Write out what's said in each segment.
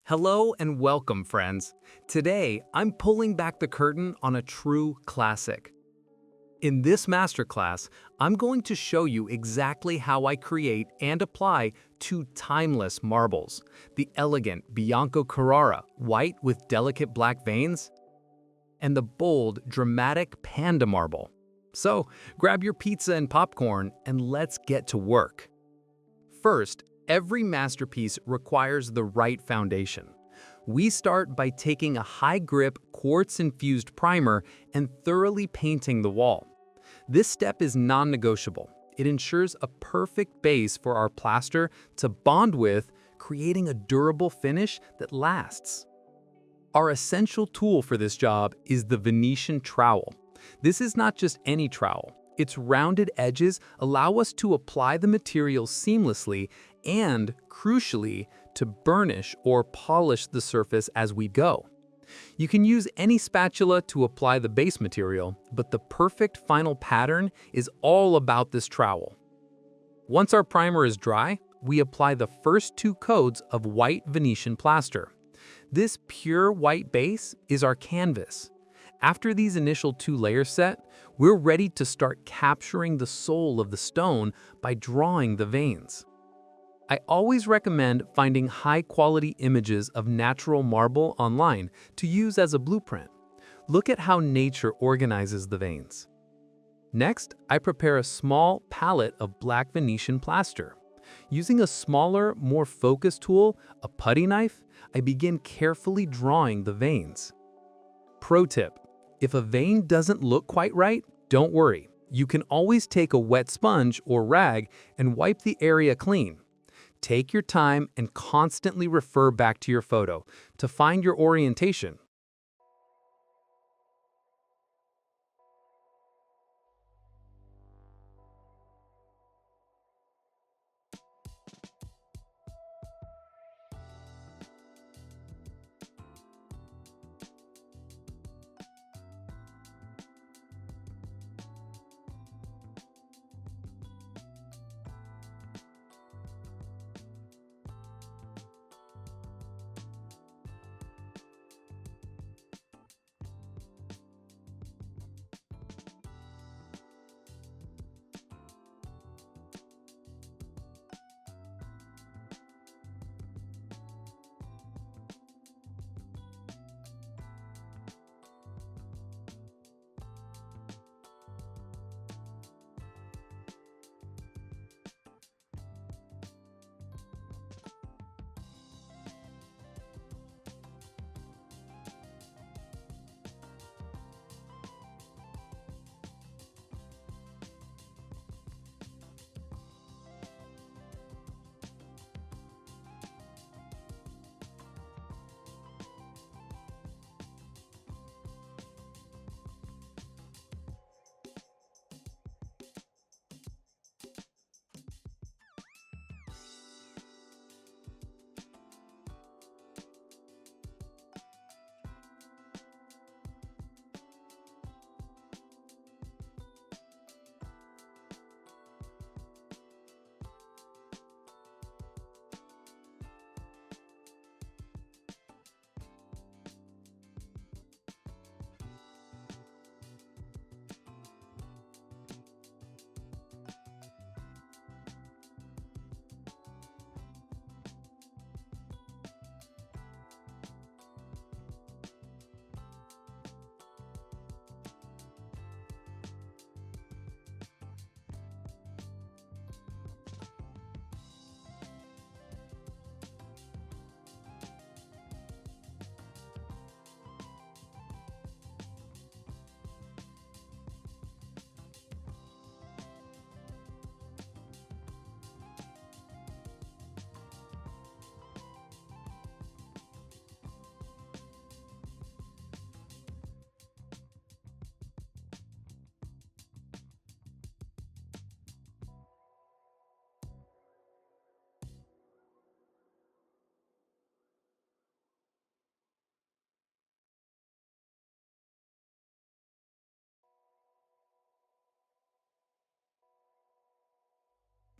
Hello and welcome, friends. Today, I'm pulling back the curtain on a true classic. In this masterclass, I'm going to show you exactly how I create and apply two timeless marbles, the elegant Bianco Carrara, white with delicate black veins, and the bold, dramatic Panda Marble. So, grab your pizza and popcorn and let's get to work. First, every masterpiece requires the right foundation. We start by taking a high-grip, quartz-infused primer and thoroughly painting the wall. This step is non-negotiable. It ensures a perfect base for our plaster to bond with, creating a durable finish that lasts. Our essential tool for this job is the Venetian trowel. This is not just any trowel. Its rounded edges allow us to apply the material seamlessly and, crucially, to burnish or polish the surface as we go. You can use any spatula to apply the base material, but the perfect final pattern is all about this trowel. Once our primer is dry, we apply the first two coats of white Venetian plaster. This pure white base is our canvas. After these initial two layers set, we're ready to start capturing the soul of the stone by drawing the veins. I always recommend finding high-quality images of natural marble online to use as a blueprint. Look at how nature organizes the veins. Next, I prepare a small palette of black Venetian plaster. Using a smaller, more focused tool, a putty knife, I begin carefully drawing the veins. Pro tip: if a vein doesn't look quite right, don't worry. You can always take a wet sponge or rag and wipe the area clean. Take your time and constantly refer back to your photo to find your orientation.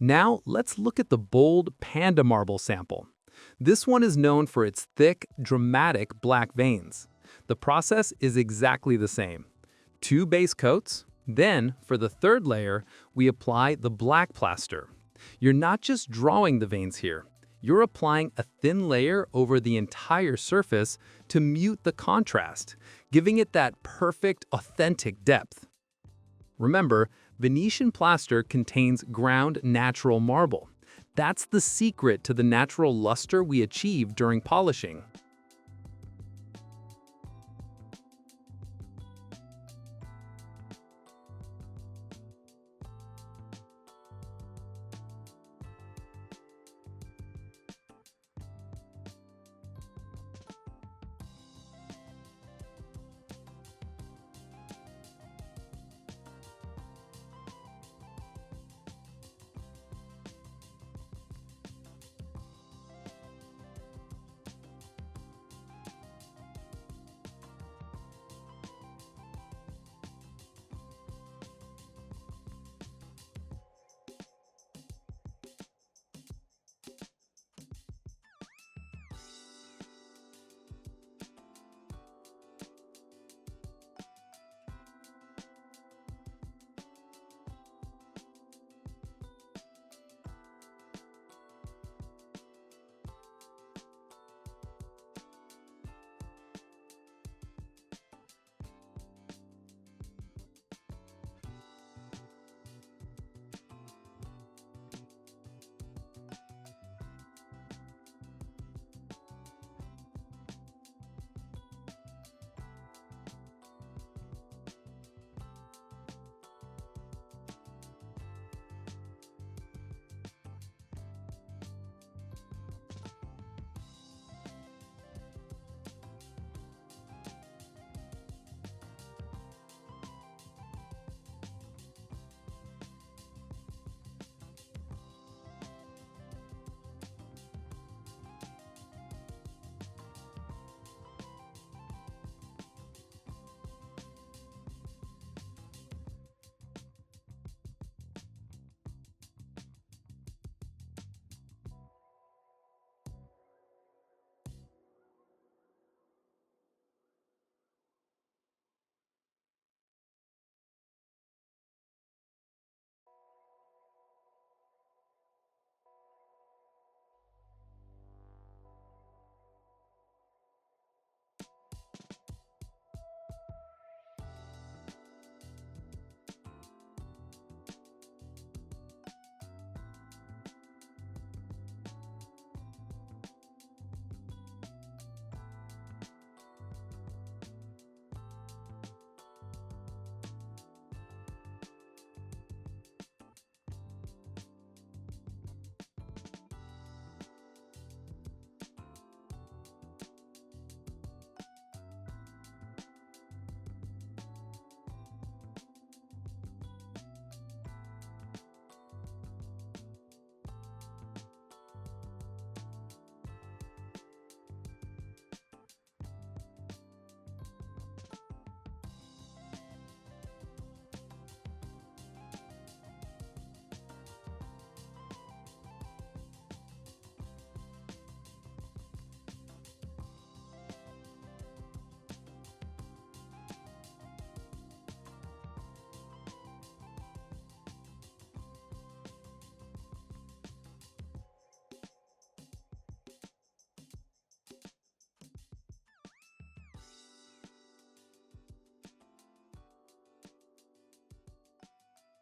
Now, let's look at the bold Panda Marble sample. This one is known for its thick, dramatic black veins. The process is exactly the same. 2 base coats, then, for the third layer, we apply the black plaster. You're not just drawing the veins here. You're applying a thin layer over the entire surface to mute the contrast, giving it that perfect, authentic depth. Remember, Venetian plaster contains ground natural marble. That's the secret to the natural luster we achieve during polishing.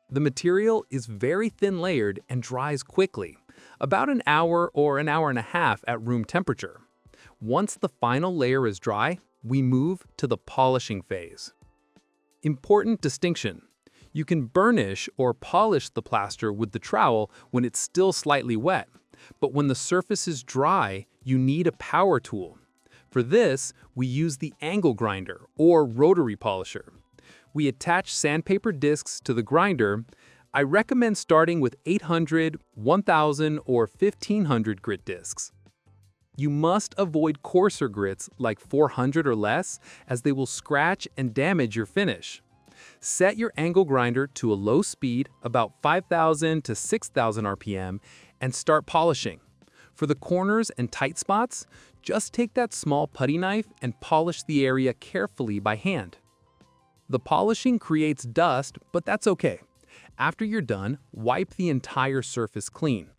The material is very thin layered and dries quickly, about an hour or an hour and a half at room temperature. Once the final layer is dry, we move to the polishing phase. Important distinction: you can burnish or polish the plaster with the trowel when it's still slightly wet, but when the surface is dry, you need a power tool. For this, we use the angle grinder or rotary polisher. We attach sandpaper discs to the grinder. I recommend starting with 800, 1000, or 1500 grit discs. You must avoid coarser grits like 400 or less, as they will scratch and damage your finish. Set your angle grinder to a low speed, about 5000 to 6000 RPM, and start polishing. For the corners and tight spots, just take that small putty knife and polish the area carefully by hand. The polishing creates dust, but that's okay. After you're done, wipe the entire surface clean.